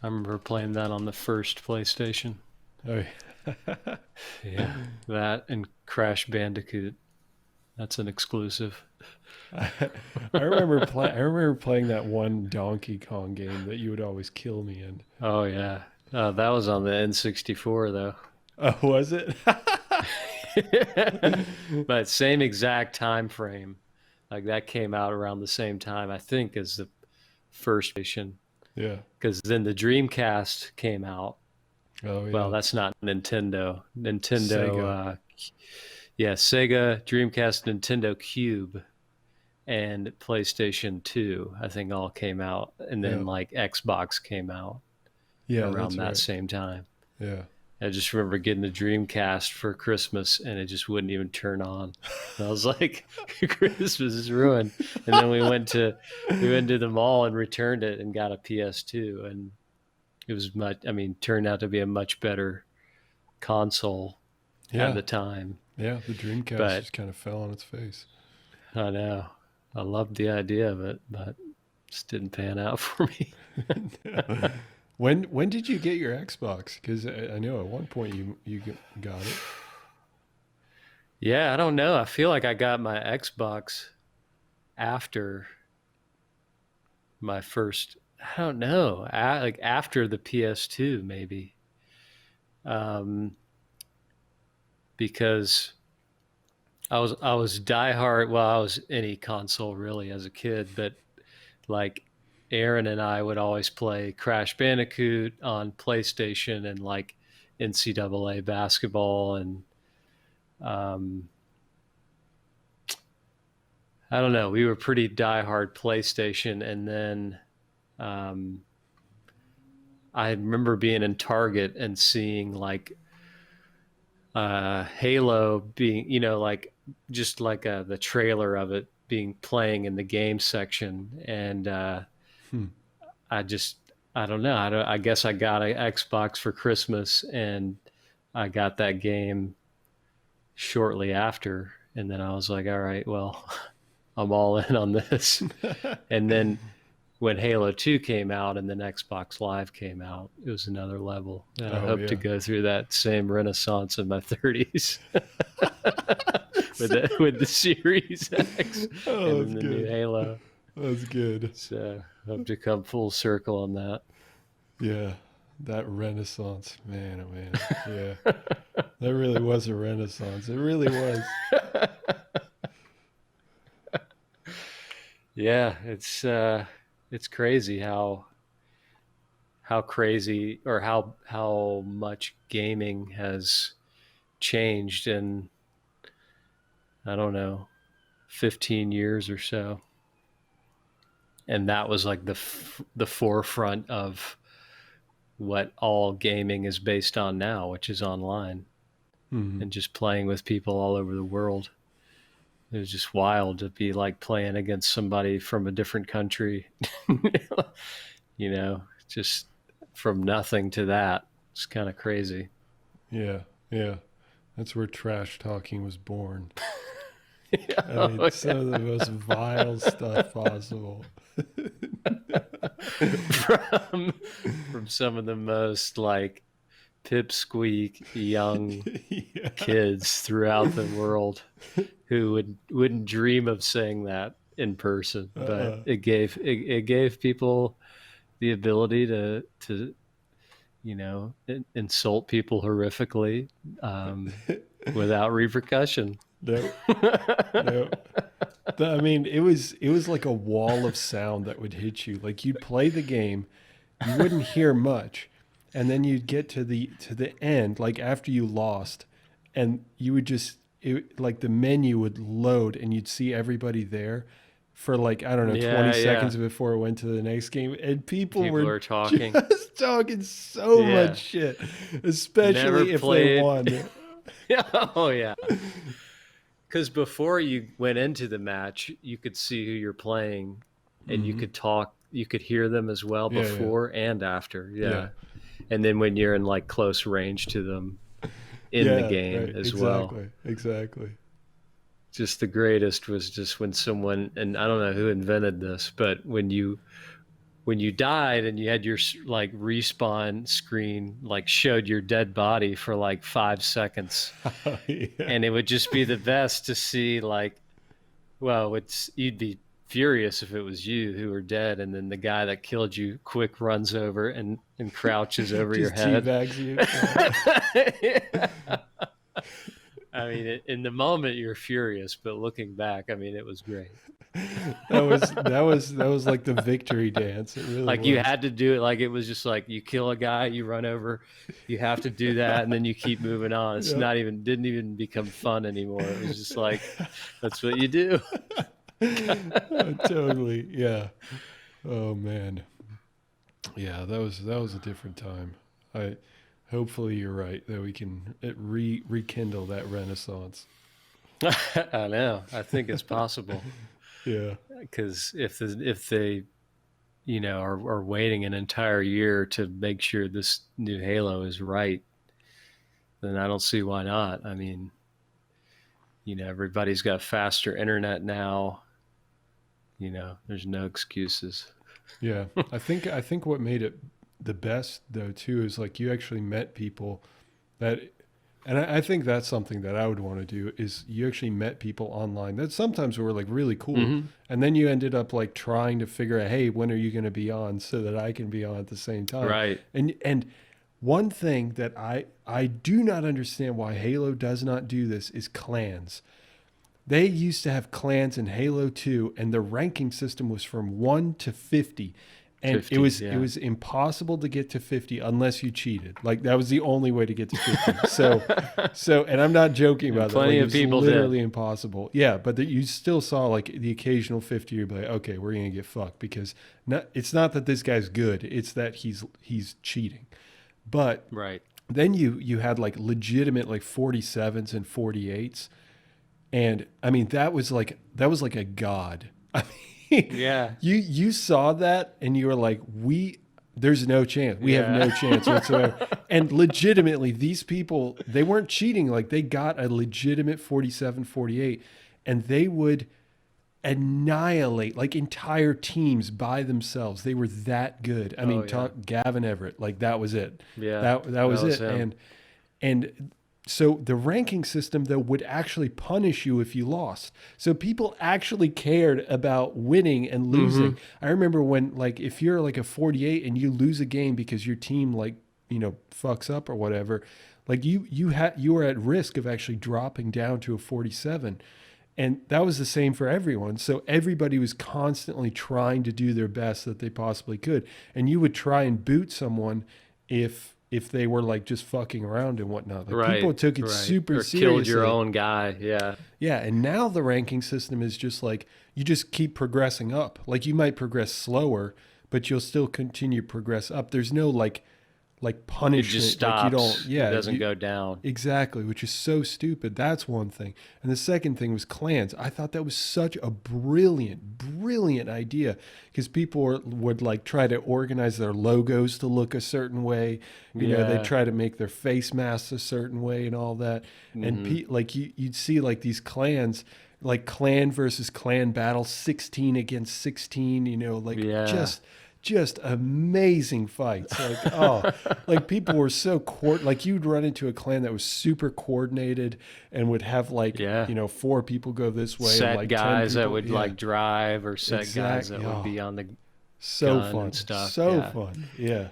I remember playing that on the first PlayStation. Oh, Yeah, that and Crash Bandicoot. That's an exclusive. I, I remember playing that one Donkey Kong game that you would always kill me in. Oh yeah, that was on the N64 though. Oh, was it? But same exact time frame. Like that came out around the same time, I think, as the first edition. Yeah. Because then the Dreamcast came out. Oh Well, yeah. that's not Nintendo. Sega. Yeah, Sega, Dreamcast, Nintendo Cube, and PlayStation 2, I think all came out. And Yeah. then like Xbox came out Yeah, around that's that right. same time. Yeah. I just remember getting the Dreamcast for Christmas and it just wouldn't even turn on. And I was like, Christmas is ruined. And then we went to the mall and returned it and got a PS2, and it was turned out to be a much better console at Yeah. the time. Yeah. The Dreamcast But just kind of fell on its face. I know I loved the idea of it, but it just didn't pan out for me. When did you get your Xbox? Because I know at one point got it. Yeah, I don't know. I feel like I got my Xbox after my first. I don't know. Like after the PS2, maybe. Um, because I was diehard. Well, I was any console really as a kid, but like Aaron and I would always play Crash Bandicoot on PlayStation and like NCAA basketball, and um, I don't know. We were pretty diehard PlayStation, and then um, I remember being in Target and seeing like Halo being, like just like the trailer of it being playing in the game section, and Hmm. I just I don't know. I guess I got an Xbox for Christmas, and I got that game shortly after, and then I was like, all right, well, I'm all in on this. And then when Halo 2 came out and then Xbox Live came out, it was another level. And I Oh hope to yeah. go through that same renaissance in my 30s with the Series X Oh, and that's then the new good. Halo. That's good. So I hope to come full circle on that. Yeah. That Renaissance, man, oh man. Yeah. That really was a Renaissance. It really was. Yeah, it's crazy how crazy or how much gaming has changed in, I don't know, 15 years or so. And that was like the forefront of what all gaming is based on now, which is online Hmm. and just playing with people all over the world. It was just wild to be like playing against somebody from a different country, just from nothing to that. It's kind of crazy. Yeah. Yeah. That's where trash talking was born. I mean, Oh, some of the yeah. most vile stuff possible. from some of the most like pipsqueak young Yeah. kids throughout the world who wouldn't dream of saying that in person, but Uh-uh. it gave people the ability to insult people horrifically, without repercussion. Nope. Nope. I mean, it was like a wall of sound that would hit you. Like you'd play the game, you wouldn't hear much, and then you'd get to the end, like after you lost, and you would like the menu would load, and you'd see everybody there for like I don't know Yeah, 20 yeah. seconds before it went to the next game, and people People were are talking. just talking so much Yeah. shit, Never especially if they played. won. Oh yeah. Because before you went into the match, you could see who you're playing, and you Hmm. could talk. You could hear them as well Yeah, yeah, before and after. yeah. Yeah, and then when you're in like close range to them in the Yeah, game right. as well. Exactly. Exactly. Just the greatest was just when someone, and I don't know who invented this, but when you when you died and you had your like respawn screen like showed your dead body for like 5 seconds, Yeah. and it would just be the best to see like, well, you'd be furious if it was you who were dead, and then the guy that killed you quick runs over and crouches over your Just head. teabags you. Yeah. I mean, in the moment you're furious, but looking back, I mean, it was great. That was like the victory dance. It really Like was. you had to do it. Like it was just like you kill a guy, you run over, you have to do that, and then you keep moving on. It's didn't even become fun anymore. It was just like, that's what you do. Totally. Yeah. Oh man. Yeah, that was a different time. Hopefully you're right that we can rekindle that renaissance. I know. I think it's possible. Yeah. Because if they, are waiting an entire year to make sure this new Halo is right, then I don't see why not. I mean, everybody's got faster internet now. There's no excuses. Yeah. I think what made it the best though too is like you actually met people that, and I think that's something that I would want to do is you actually met people online that sometimes were like really cool. Mm-hmm. And then you ended up like trying to figure out, hey, when are you going to be on so that I can be on at the same time? Right. And one thing that I do not understand why Halo does not do this is clans. They used to have clans in Halo 2 and the ranking system was from 1 to 50. And 50, it was impossible to get to 50 unless you cheated. Like that was the only way to get to 50. So and I'm not joking about that. Plenty Like, of people literally did. Impossible. Yeah, but you still saw like the occasional 50. You'd be like, okay, we're gonna get fucked because it's not that this guy's good. It's that he's cheating. But right. Then you had like legitimate like 47s and 48s, and I mean that was like a god. I mean, Yeah. You saw that and you were like, there's no chance. We have no chance whatsoever. And legitimately, these people, they weren't cheating. Like they got a legitimate 47, 48, and they would annihilate like entire teams by themselves. They were that good. I mean, talk Gavin Everett, like that was it. Yeah. That was it. Him. And so the ranking system though would actually punish you if you lost. So people actually cared about winning and losing. Mm-hmm. I remember when like if you're like a 48 and you lose a game because your team like, fucks up or whatever, like you were at risk of actually dropping down to a 47. And that was the same for everyone. So everybody was constantly trying to do their best that they possibly could. And you would try and boot someone if they were like just fucking around and whatnot. Like right, people took it super or seriously. Killed your own guy. Yeah. Yeah. And now the ranking system is just like, you just keep progressing up. Like you might progress slower, but you'll still continue to progress up. There's no like punishment. It just stops. Like you don't, it doesn't go down. Exactly, which is so stupid. That's one thing. And the second thing was clans. I thought that was such a brilliant idea because people would like try to organize their logos to look a certain way. You know, they try to make their face masks a certain way and all that. Mm-hmm. And like you'd see like these clans, like clan versus clan battle, 16 against 16. Just amazing fights. Like, like people were so like you'd run into a clan that was super coordinated and would have like, 4 people go this way. Set and like guys 10 people, that would like drive or set guys that would be on the gun fun and stuff. Fun. Yeah.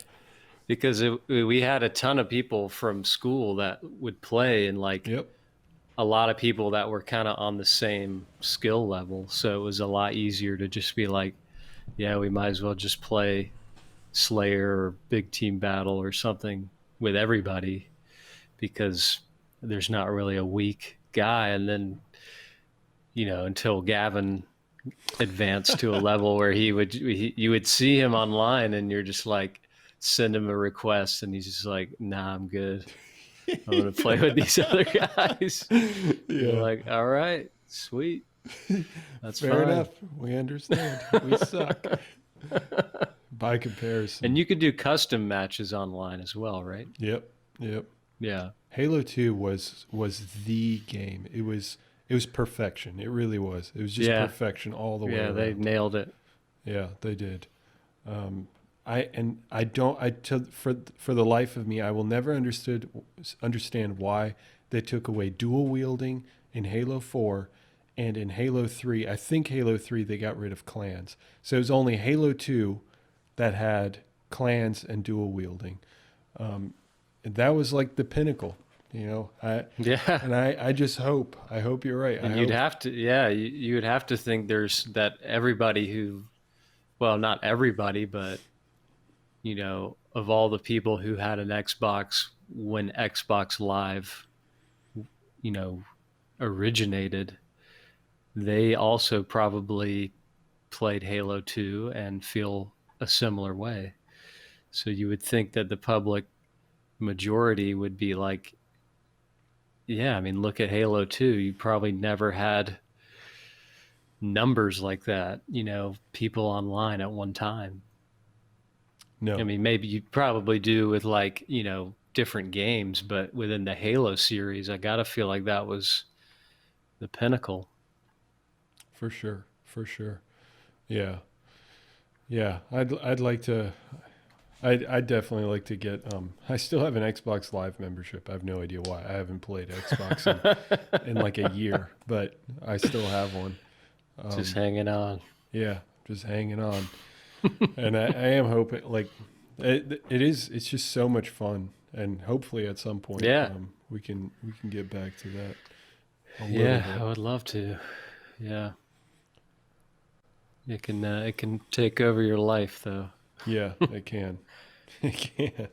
Because we had a ton of people from school that would play and like a lot of people that were kind of on the same skill level. So it was a lot easier to just be like, yeah, we might as well just play Slayer or Big Team Battle or something with everybody because there's not really a weak guy. And then, until Gavin advanced to a level where you would see him online and you're just like, send him a request and he's just like, nah, I'm good. I'm going to play with these other guys. You're like, all right, sweet. That's fair fine. enough. We understand. We suck by comparison. And you could do custom matches online as well, right? Yep. Yeah. Halo 2 was the game. It was perfection. It really was. It was just perfection all the way around. They nailed it. Yeah, they did. For the life of me, I will never understand why they took away dual wielding in Halo 4, and in Halo 3, I think Halo 3 they got rid of clans. So it was only Halo 2 that had clans and dual wielding. And that was like the pinnacle, you know. Yeah. And I just hope. I hope you're right. And you'd have to, yeah, you would have to think there's that everybody who, well, not everybody, but, you know, of all the people who had an Xbox when Xbox Live, you know, originated, they also probably played Halo 2 and feel a similar way. So you would think that the public majority would be like, yeah, I mean, look at Halo 2. You probably never had numbers like that, you know, people online at one time. No. I mean, maybe you probably do with like, you know, different games, but within the Halo series, I got to feel like that was the pinnacle. For sure. For sure. Yeah. Yeah. I'd like to. I'd definitely like to get. I still have an Xbox Live membership. I have no idea why. I haven't played Xbox in like a year, but I still have one. Just hanging on. Yeah, just hanging on. And I am hoping, like, it's just so much fun, and hopefully at some point, Yeah. we can get back to that. Yeah, I would love to. Yeah. It can take over your life though. Yeah, it can. It can.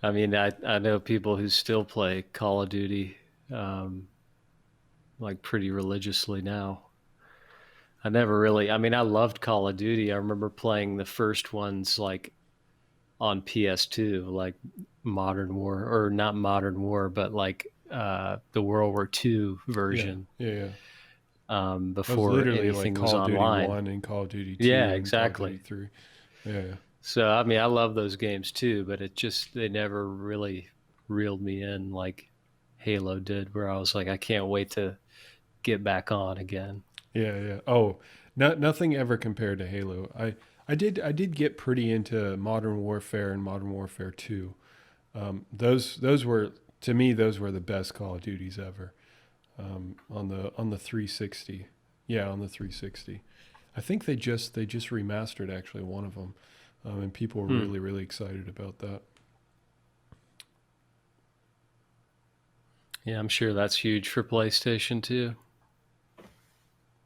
I mean, I know people who still play Call of Duty, like pretty religiously now. I never really, I mean, I loved Call of Duty. I remember playing the first ones like on PS2, like Modern War, or not Modern War, but like the World War II version. Yeah. Before literally anything like was Call of Duty online. 1 and Call of Duty 2 Yeah, and exactly. Call of Duty 3. Yeah. So, I mean, I love those games too, but they never really reeled me in like Halo did, where I was like, I can't wait to get back on again. Yeah. Oh, nothing ever compared to Halo. I did get pretty into Modern Warfare and Modern Warfare 2. Those were, to me, those were the best Call of Duties ever. On the 360. Yeah, on the 360. I think they just remastered actually one of them. And people were really, really excited about that. Yeah, I'm sure that's huge for PlayStation too.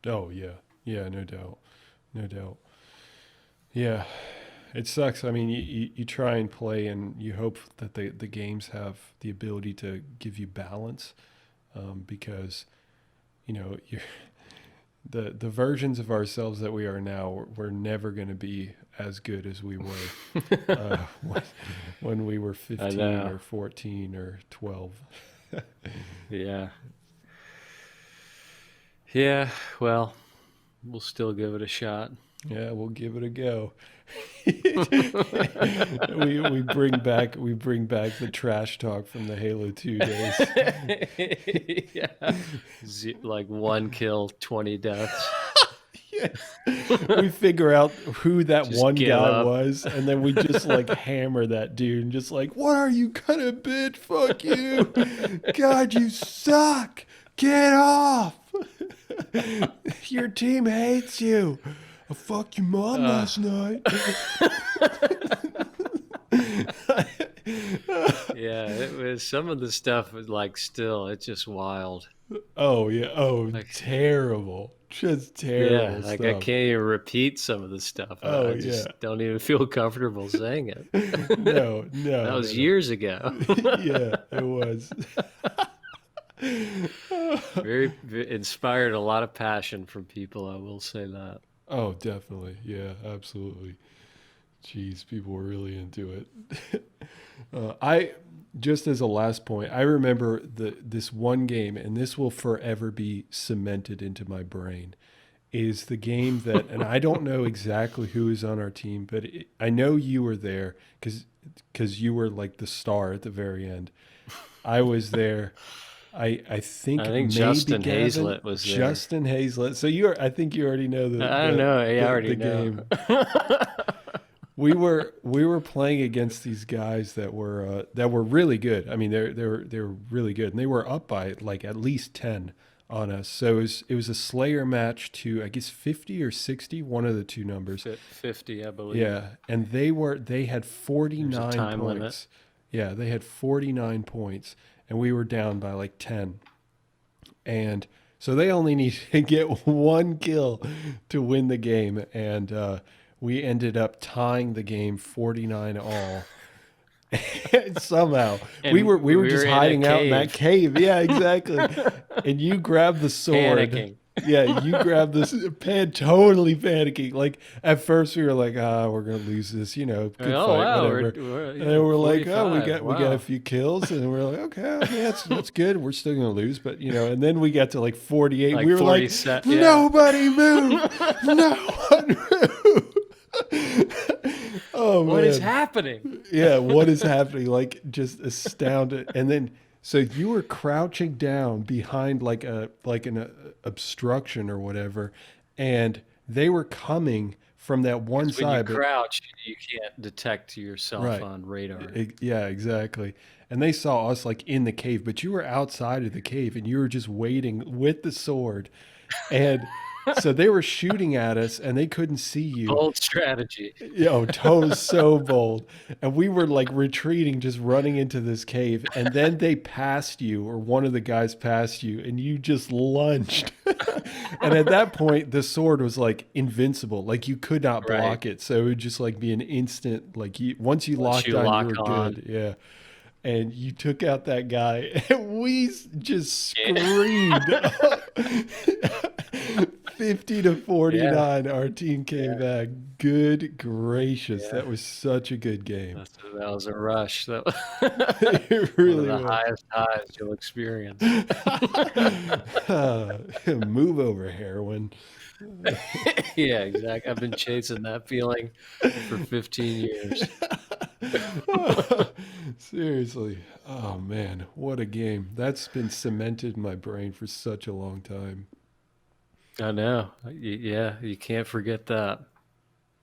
Oh yeah, no doubt. Yeah, it sucks. I mean, you try and play, and you hope that the games have the ability to give you balance, because, you know, the versions of ourselves that we are now, we're never going to be as good as we were when we were 15 or 14 or 12. Yeah. Yeah, well, we'll still give it a shot. Yeah, we'll give it a go. we bring back the trash talk from the Halo 2 days. Yeah. Like 1 kill, 20 deaths. Yes. We figure out who that Just one give guy up. was, and then we just like hammer that dude and just like, what are you gonna bitch? Fuck you. God, you suck. Get off. Your team hates you. I fucked your mom last night. Yeah, it was, some of the stuff was like, still, it's just wild. Oh yeah. Oh, Like, terrible. Just terrible yeah, like stuff. I can't even repeat some of the stuff. Oh, I just yeah. don't even feel comfortable saying it. No. That was years ago. Yeah, it was. Very inspired a lot of passion from people, I will say that. Oh, definitely. Yeah, absolutely. Jeez, people were really into it. I just as a last point, I remember this one game, and this will forever be cemented into my brain, is the game that, and I don't know exactly who is on our team, but I know you were there because you were like the star at the very end. I was there. I I think think maybe Justin Gavin, Hazlett was there. Justin Hazlett. So I think you already know I don't know. Yeah, I already the know. game. We were playing against these guys that were really good. I mean, they were really good, and they were up by like at least 10 on us. So it was a Slayer match to, I guess, 50 or 60, one of the two numbers. 50, I believe. Yeah, and they had There's a 49 time limit. points. Yeah, they had 49 points, and we were down by like 10. And so they only needed to get one kill to win the game, and we ended up tying the game 49 all. Somehow And we were just in a hiding out in that cave. cave. Yeah, exactly. And you grabbed the sword. Panicking. Yeah, you grabbed this totally panicking. Like at first we were like, we're gonna lose this, good Oh, fight, wow. whatever. We're, And then we're like, oh, 45. we got a Wow. few kills, and we're like, okay, yeah, that's good. We're still gonna lose, but and then we got to like 48. Like We were like, 47. Yeah. nobody move, no one move. Oh man, What is happening? yeah, what is happening? Like just astounded. And then so you were crouching down behind like an obstruction or whatever, and they were coming from that one When you side. crouch, you can't detect yourself Right. on radar. Yeah, exactly. And they saw us like in the cave, but you were outside of the cave and you were just waiting with the sword. And so they were shooting at us and they couldn't see you. Bold strategy. Toe's so bold. And we were like retreating, just running into this cave. And then they passed you, or one of the guys passed you, and you just lunged. And at that point, the sword was like invincible. Like you could not block it. So it would just like be an instant, like once you locked on, you were good. Yeah. And you took out that guy, and we just screamed. 50 to 49, our team came back. Good gracious. Yeah. That was such a good game. That was a rush. That was It really one of the was. highest highs you'll experience. Move over, heroin. Yeah, exactly. I've been chasing that feeling for 15 years. Seriously. Oh, man. What a game. That's been cemented in my brain for such a long time. I know. Yeah, you can't forget that.